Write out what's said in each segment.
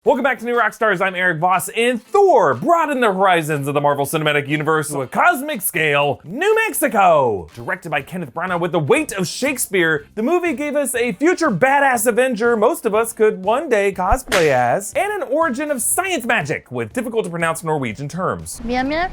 Welcome back to New Rockstars, I'm Eric Voss, and Thor broadened the horizons of the Marvel Cinematic Universe to a cosmic scale, New Mexico! Directed by Kenneth Branagh with the weight of Shakespeare, the movie gave us a future badass Avenger most of us could one day cosplay as, and an origin of science magic with difficult to pronounce Norwegian terms. Mia Mia?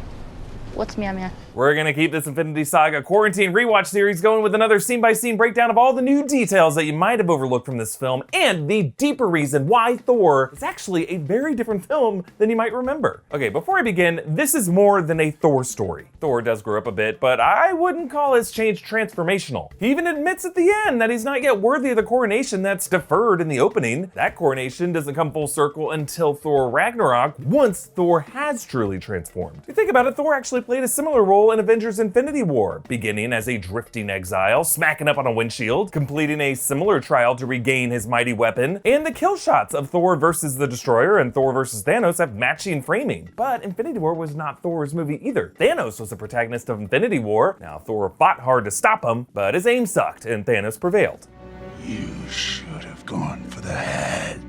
What's Mia Mia? We're gonna keep this Infinity Saga Quarantine Rewatch series going with another scene-by-scene breakdown of all the new details that you might have overlooked from this film, and the deeper reason why Thor is actually a very different film than you might remember. Okay, before I begin, this is more than a Thor story. Thor does grow up a bit, but I wouldn't call his change transformational. He even admits at the end that he's not yet worthy of the coronation that's deferred in the opening. That coronation doesn't come full circle until Thor Ragnarok, once Thor has truly transformed. If you think about it, Thor actually played a similar role in Avengers Infinity War, beginning as a drifting exile, smacking up on a windshield, completing a similar trial to regain his mighty weapon, and the kill shots of Thor versus the Destroyer and Thor versus Thanos have matching framing. But Infinity War was not Thor's movie either. Thanos was the protagonist of Infinity War. Now, Thor fought hard to stop him, but his aim sucked and Thanos prevailed. You should have gone for the head.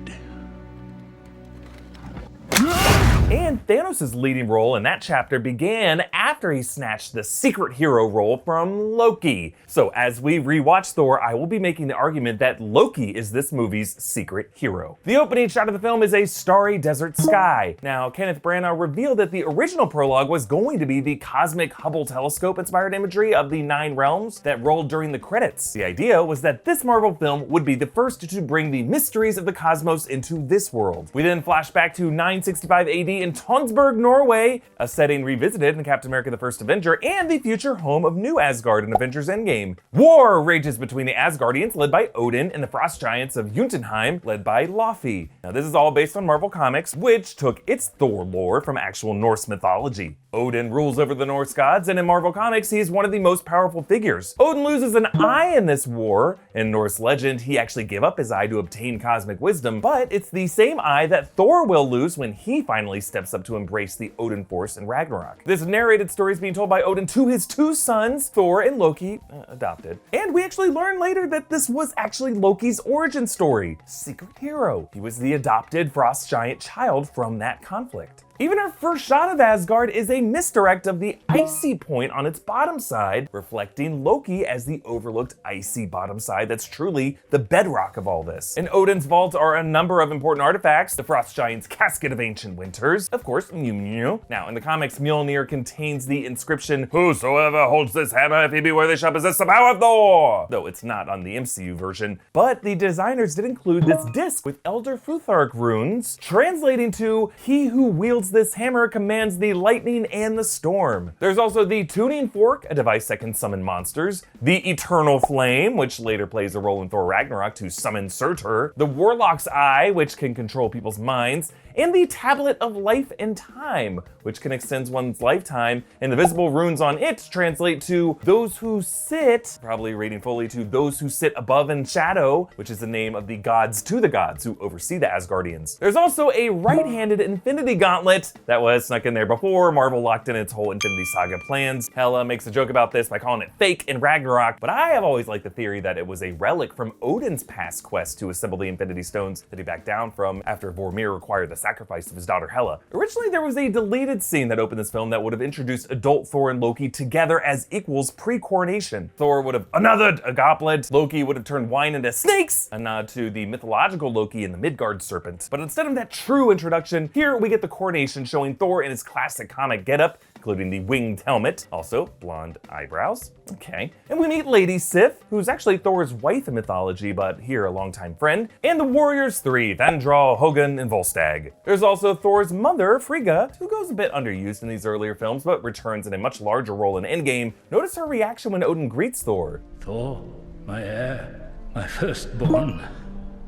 And Thanos' leading role in that chapter began after he snatched the secret hero role from Loki. So as we rewatch Thor, I will be making the argument that Loki is this movie's secret hero. The opening shot of the film is a starry desert sky. Now, Kenneth Branagh revealed that the original prologue was going to be the cosmic Hubble telescope inspired imagery of the 9 realms that rolled during the credits. The idea was that this Marvel film would be the first to bring the mysteries of the cosmos into this world. We then flash back to 965 AD in Tonsberg, Norway, a setting revisited in Captain America: The First Avenger, and the future home of New Asgard in Avengers Endgame. War rages between the Asgardians, led by Odin, and the frost giants of Jotunheim, led by Loki. Now, this is all based on Marvel Comics, which took its Thor lore from actual Norse mythology. Odin rules over the Norse gods, and in Marvel Comics, he is one of the most powerful figures. Odin loses an eye in this war. In Norse legend, he actually gave up his eye to obtain cosmic wisdom, but it's the same eye that Thor will lose when he finally steps up to embrace the Odin Force in Ragnarok. This narrated story is being told by Odin to his 2 sons, Thor and Loki, adopted. And we actually learn later that this was actually Loki's origin story. Secret hero. He was the adopted frost giant child from that conflict. Even our first shot of Asgard is a misdirect of the icy point on its bottom side, reflecting Loki as the overlooked icy bottom side that's truly the bedrock of all this. In Odin's vault are a number of important artifacts, the frost giant's casket of ancient winters, of course, Mjolnir. Now, in the comics, Mjolnir contains the inscription, "Whosoever holds this hammer, if he be worthy, shall possess the power of Thor," though it's not on the MCU version. But the designers did include this disc with Elder Futhark runes, translating to, "He who wields this hammer commands the lightning and the storm." There's also the tuning fork, a device that can summon monsters, the eternal flame, which later plays a role in Thor Ragnarok to summon Surtur, the warlock's eye, which can control people's minds, and the tablet of life and time, which can extend one's lifetime, and the visible runes on it translate to "those who sit," probably reading fully to "those who sit above in shadow," which is the name of the gods to the gods who oversee the Asgardians. There's also a right-handed Infinity Gauntlet that was snuck in there before Marvel locked in its whole Infinity Saga plans. Hela makes a joke about this by calling it fake in Ragnarok, but I have always liked the theory that it was a relic from Odin's past quest to assemble the Infinity Stones that he backed down from after Vormir required the sacrifice of his daughter Hela. Originally, there was a deleted scene that opened this film that would have introduced adult Thor and Loki together as equals pre-coronation. Thor would have unearthed a goblet, Loki would have turned wine into snakes, a nod to the mythological Loki and the Midgard serpent. But instead of that true introduction, here we get the coronation showing Thor in his classic comic getup, including the winged helmet, also blonde eyebrows. Okay. And we meet Lady Sif, who's actually Thor's wife in mythology, but here a longtime friend, and the Warriors 3, Vandral, Hogun, and Volstagg. There's also Thor's mother, Frigga, who goes a bit underused in these earlier films, but returns in a much larger role in Endgame. Notice her reaction when Odin greets Thor. "Thor, my heir, my firstborn."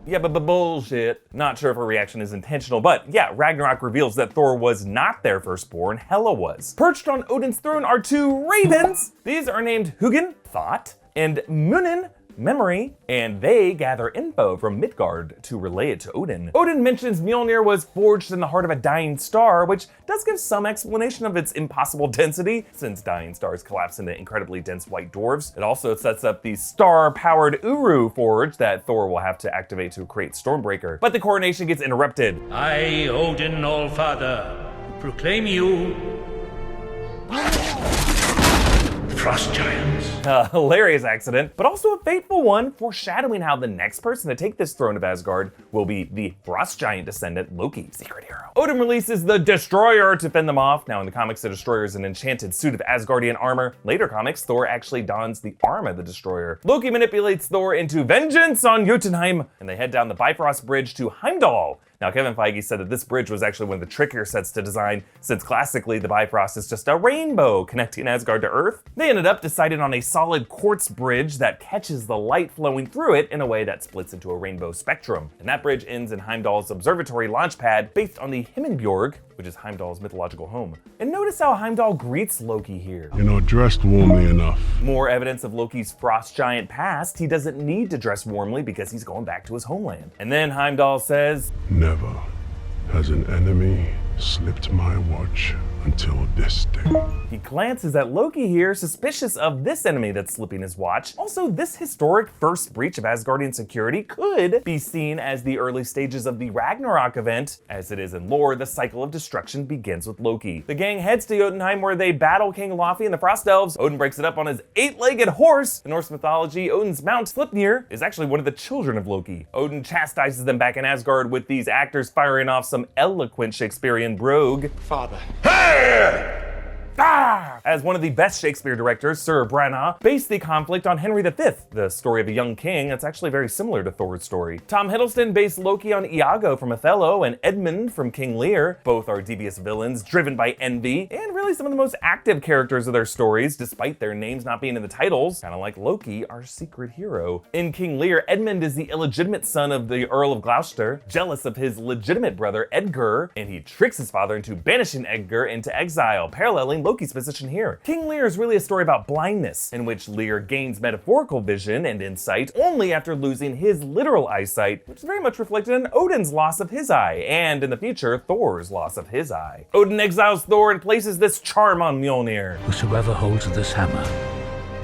Yeah, but bullshit. Not sure if her reaction is intentional, but yeah, Ragnarok reveals that Thor was not their firstborn, Hela was. Perched on Odin's throne are 2 ravens. These are named Hugin, Thought, and Munin, memory, and they gather info from Midgard to relay it to Odin. Odin mentions Mjolnir was forged in the heart of a dying star, which does give some explanation of its impossible density, since dying stars collapse into incredibly dense white dwarfs. It also sets up the star-powered Uru forge that Thor will have to activate to create Stormbreaker. But the coronation gets interrupted. I, Odin All-Father, proclaim you Frost Giants. A hilarious accident, but also a fateful one, foreshadowing how the next person to take this throne of Asgard will be the Frost Giant descendant Loki, secret hero. Odin releases the Destroyer to fend them off. Now in the comics, the Destroyer is an enchanted suit of Asgardian armor. Later comics, Thor actually dons the arm of the Destroyer. Loki manipulates Thor into vengeance on Jotunheim, and they head down the Bifrost Bridge to Heimdall. Now, Kevin Feige said that this bridge was actually one of the trickier sets to design, since classically the Bifrost is just a rainbow connecting Asgard to Earth. They ended up deciding on a solid quartz bridge that catches the light flowing through it in a way that splits into a rainbow spectrum. And that bridge ends in Heimdall's observatory launch pad, based on the Himmelbjörg, which is Heimdall's mythological home. And notice how Heimdall greets Loki here. You're not dressed warmly enough. More evidence of Loki's frost giant past. He doesn't need to dress warmly because he's going back to his homeland. And then Heimdall says, Never has an enemy slipped my watch until this day. He glances at Loki here, suspicious of this enemy that's slipping his watch. Also, this historic first breach of Asgardian security could be seen as the early stages of the Ragnarok event. As it is in lore, the cycle of destruction begins with Loki. The gang heads to Jotunheim where they battle King Laufey and the Frost Elves. Odin breaks it up on his 8-legged horse. In Norse mythology, Odin's mount Sleipnir is actually one of the children of Loki. Odin chastises them back in Asgard with these actors firing off some eloquent Shakespearean brogue. Father. As one of the best Shakespeare directors, Sir Branagh based the conflict on Henry V, the story of a young king that's actually very similar to Thor's story. Tom Hiddleston based Loki on Iago from Othello and Edmund from King Lear. Both are devious villains driven by envy, and really some of the most active characters of their stories, despite their names not being in the titles, kind of like Loki, our secret hero. In King Lear, Edmund is the illegitimate son of the Earl of Gloucester, jealous of his legitimate brother Edgar, and he tricks his father into banishing Edgar into exile, paralleling Loki's position here. King Lear is really a story about blindness, in which Lear gains metaphorical vision and insight only after losing his literal eyesight, which is very much reflected in Odin's loss of his eye, and in the future, Thor's loss of his eye. Odin exiles Thor and places this charm on Mjolnir. Whosoever holds this hammer,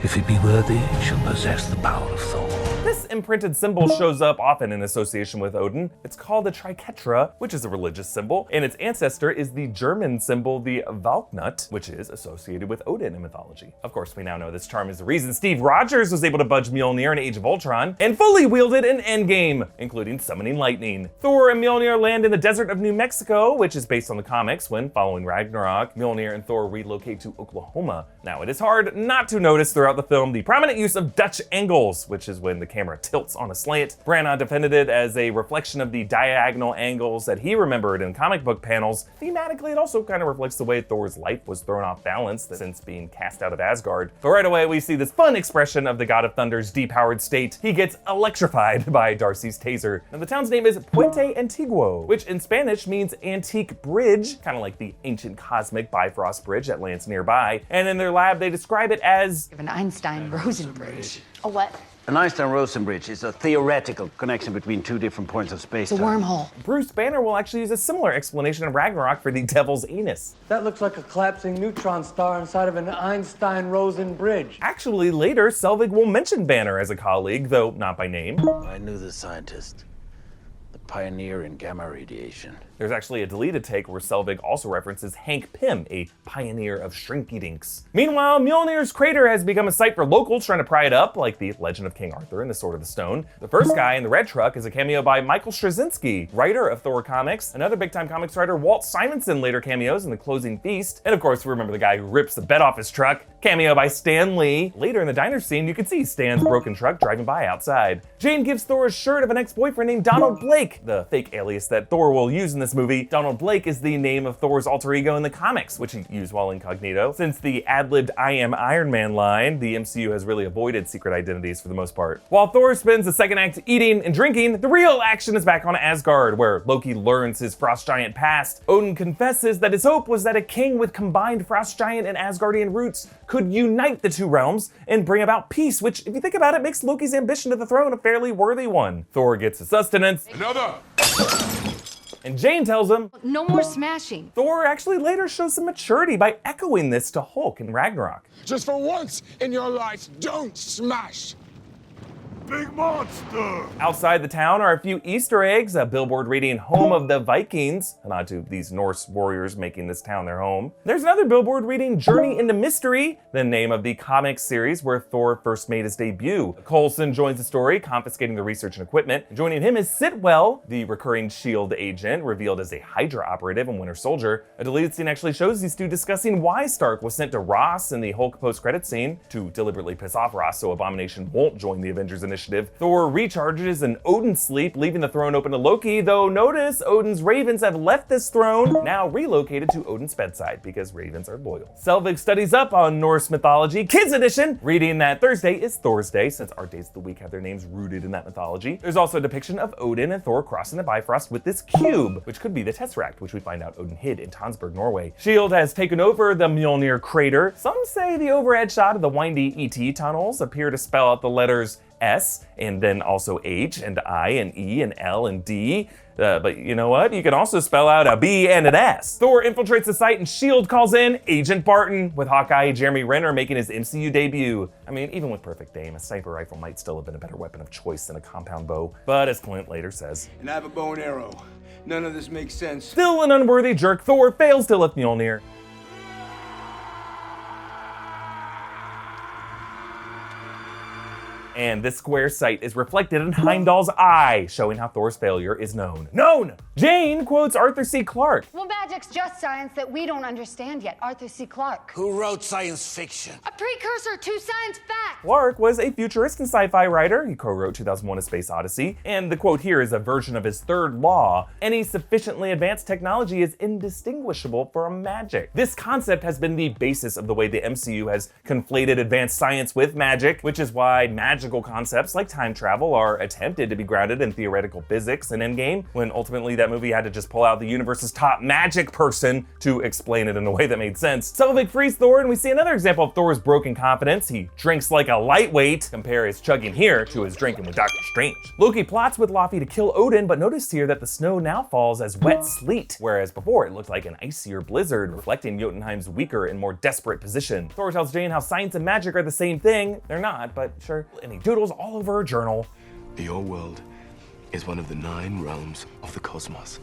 if he be worthy, shall possess the power of Thor. This imprinted symbol shows up often in association with Odin. It's called the Triketra, which is a religious symbol, and its ancestor is the German symbol, the Valknut, which is associated with Odin in mythology. Of course, we now know this charm is the reason Steve Rogers was able to budge Mjolnir in Age of Ultron, and fully wield it in Endgame, including summoning lightning. Thor and Mjolnir land in the desert of New Mexico, which is based on the comics, when, following Ragnarok, Mjolnir and Thor relocate to Oklahoma. Now, it is hard not to notice throughout the film the prominent use of Dutch angles, which is when the camera tilts on a slant. Branagh defended it as a reflection of the diagonal angles that he remembered in comic book panels. Thematically, it also kind of reflects the way Thor's life was thrown off balance since being cast out of Asgard. But right away, we see this fun expression of the God of Thunder's depowered state. He gets electrified by Darcy's taser. And the town's name is Puente Antiguo, which in Spanish means antique bridge, kind of like the ancient cosmic Bifrost Bridge that lands nearby. And in their lab, they describe it as An Einstein-Rosen bridge. A what? An Einstein-Rosen bridge is a theoretical connection between two different points of space. It's a wormhole. Bruce Banner will actually use a similar explanation in Ragnarok for the Devil's Anus. That looks like a collapsing neutron star inside of an Einstein-Rosen bridge. Actually, later, Selvig will mention Banner as a colleague, though not by name. I knew the scientist, the pioneer in gamma radiation. There's actually a deleted take where Selvig also references Hank Pym, a pioneer of shrinky-dinks. Meanwhile, Mjolnir's crater has become a site for locals trying to pry it up, like the Legend of King Arthur and the Sword of the Stone. The first guy in the red truck is a cameo by Michael Straczynski, writer of Thor comics. Another big-time comics writer, Walt Simonson, later cameos in The Closing Feast. And of course, we remember the guy who rips the bed off his truck. Cameo by Stan Lee. Later in the diner scene, you can see Stan's broken truck driving by outside. Jane gives Thor a shirt of an ex-boyfriend named Donald Blake, the fake alias that Thor will use in this movie. Donald Blake is the name of Thor's alter ego in the comics, which he used while incognito. Since the ad-libbed "I am Iron Man" line, the MCU has really avoided secret identities for the most part. While Thor spends the second act eating and drinking, the real action is back on Asgard, where Loki learns his frost giant past. Odin confesses that his hope was that a king with combined frost giant and Asgardian roots could unite the two realms and bring about peace, which, if you think about it, makes Loki's ambition to the throne a fairly worthy one. Thor gets his sustenance. Another! And Jane tells him, No more smashing. Thor actually later shows some maturity by echoing this to Hulk in Ragnarok. Just for once in your life, don't smash. Big monster! Outside the town are a few Easter eggs, a billboard reading "Home of the Vikings," a nod to these Norse warriors making this town their home. There's another billboard reading "Journey into Mystery," the name of the comics series where Thor first made his debut. Coulson joins the story, confiscating the research and equipment. Joining him is Sitwell, the recurring S.H.I.E.L.D. agent, revealed as a Hydra operative in Winter Soldier. A deleted scene actually shows these two discussing why Stark was sent to Ross in the Hulk post-credit scene, to deliberately piss off Ross so Abomination won't join the Avengers Initiative. Thor recharges in Odin's sleep, leaving the throne open to Loki, though notice Odin's ravens have left this throne, now relocated to Odin's bedside, because ravens are loyal. Selvig studies up on Norse mythology, Kids Edition, reading that Thursday is Thor's Day, since our days of the week have their names rooted in that mythology. There's also a depiction of Odin and Thor crossing the Bifrost with this cube, which could be the Tesseract, which we find out Odin hid in Tonsberg, Norway. S.H.I.E.L.D. has taken over the Mjolnir crater. Some say the overhead shot of the windy ET tunnels appear to spell out the letters S, and then also H, and I, and E, and L, and D. But you know what? You can also spell out a B and an S. Thor infiltrates the site and S.H.I.E.L.D. calls in Agent Barton, with Hawkeye Jeremy Renner making his MCU debut. I mean, even with perfect aim, a sniper rifle might still have been a better weapon of choice than a compound bow. But as Clint later says, And I have a bow and arrow. None of this makes sense. still an unworthy jerk, Thor fails to lift Mjolnir. And this square sight is reflected in Heimdall's eye, showing how Thor's failure is known. Jane quotes Arthur C. Clarke. Well, magic's just science that we don't understand yet. Arthur C. Clarke. Who wrote science fiction? A precursor to science fact. Clarke was a futurist and sci-fi writer. He co-wrote 2001: A Space Odyssey. And the quote here is a version of his third law: any sufficiently advanced technology is indistinguishable from magic. This concept has been the basis of the way the MCU has conflated advanced science with magic, which is why magical concepts like time travel are attempted to be grounded in theoretical physics in Endgame, when ultimately that movie had to just pull out the universe's top magic person to explain it in a way that made sense. Selvig frees Thor, and we see another example of Thor's broken confidence. He drinks like a lightweight. Compare his chugging here to his drinking with Doctor Strange. Loki plots with Laufey to kill Odin, but notice here that the snow now falls as wet sleet, whereas before it looked like an icier blizzard, reflecting Jotunheim's weaker and more desperate position. Thor tells Jane how science and magic are the same thing. They're not, but sure. And he doodles all over her journal. Your world is one of the 9 realms of the cosmos,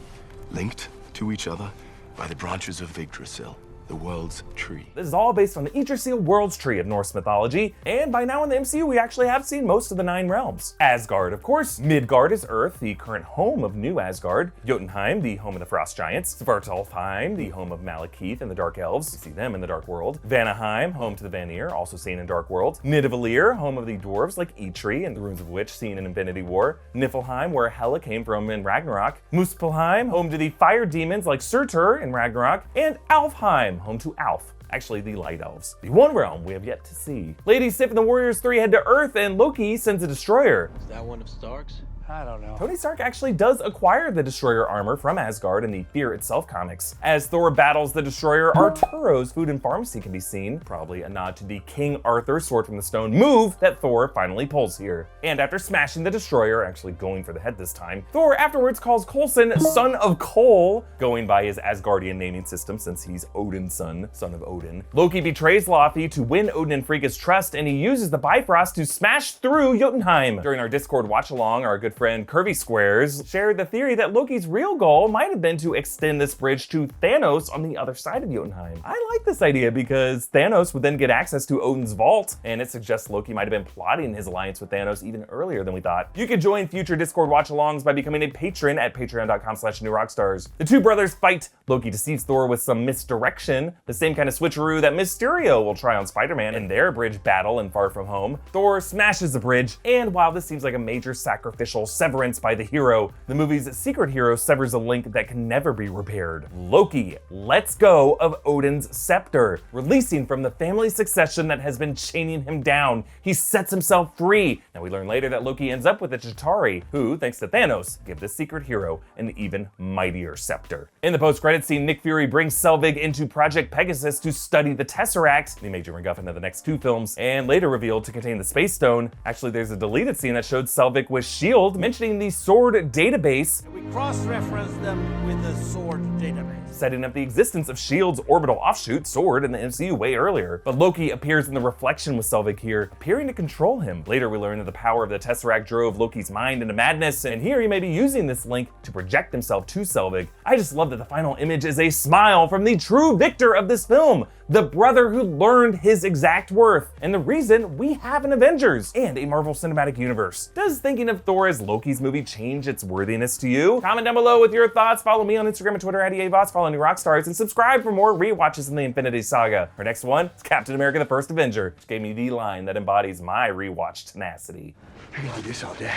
linked to each other by the branches of Yggdrasil, the world's tree. This is all based on the Yggdrasil world's tree of Norse mythology, and by now in the MCU we actually have seen most of the 9 realms. Asgard, of course. Midgard is Earth, the current home of New Asgard. Jotunheim, the home of the Frost Giants. Svartalfheim, the home of Malekith and the Dark Elves. We see them in the Dark World. Vanaheim, home to the Vanir, also seen in Dark World. Nidavellir, home of the dwarves like Eitri and the Runes of Witch, seen in Infinity War. Niflheim, where Hela came from in Ragnarok. Muspelheim, home to the fire demons like Surtur in Ragnarok. And Alfheim, home to Alf, actually the Light Elves, the one realm we have yet to see. Lady Sif and the Warriors 3 head to Earth, and Loki sends a destroyer. Is that one of Stark's? I don't know. Tony Stark actually does acquire the Destroyer armor from Asgard in the Fear Itself comics. As Thor battles the Destroyer, Arturo's food and pharmacy can be seen, probably a nod to the King Arthur Sword from the Stone move that Thor finally pulls here. And after smashing the Destroyer, actually going for the head this time, Thor afterwards calls Coulson Son of Cole, going by his Asgardian naming system since he's Odin's son of Odin. Loki betrays Laufey to win Odin and Frigga's trust, and he uses the Bifrost to smash through Jotunheim. During our Discord watch-along, our good good friend Curvy Squares shared the theory that Loki's real goal might have been to extend this bridge to Thanos on the other side of Jotunheim. I like this idea because Thanos would then get access to Odin's vault, and it suggests Loki might have been plotting his alliance with Thanos even earlier than we thought. You can join future Discord watch-alongs by becoming a patron at patreon.com/newrockstars. The two brothers fight. Loki deceives Thor with some misdirection, the same kind of switcheroo that Mysterio will try on Spider-Man in their bridge battle in Far From Home. Thor smashes the bridge, and while this seems like a major sacrificial severance by the hero, the movie's secret hero severs a link that can never be repaired. Loki lets go of Odin's scepter, releasing from the family succession that has been chaining him down. He sets himself free. Now we learn later that Loki ends up with a Chitauri, who, thanks to Thanos, give the secret hero an even mightier scepter. In the post-credits scene, Nick Fury brings Selvig into Project Pegasus to study the Tesseract, the major MacGuffin of the next two films, and later revealed to contain the Space Stone. Actually, there's a deleted scene that showed Selvig with S.H.I.E.L.D. mentioning the SWORD database. We cross-reference them with the SWORD database, setting up the existence of S.H.I.E.L.D.'s orbital offshoot, SWORD, in the MCU way earlier. But Loki appears in the reflection with Selvig here, appearing to control him. Later, we learn that the power of the Tesseract drove Loki's mind into madness, and here he may be using this link to project himself to Selvig. I just love that the final image is a smile from the true victor of this film, the brother who learned his exact worth, and the reason we have an Avengers and a Marvel Cinematic Universe. Does thinking of Thor as Loki's movie change its worthiness to you? Comment down below with your thoughts. Follow me on Instagram and Twitter at @EAVoss, follow New Rockstars, and subscribe for more rewatches in the Infinity Saga. Our next one is Captain America: The First Avenger, which gave me the line that embodies my rewatch tenacity. I can do this all day.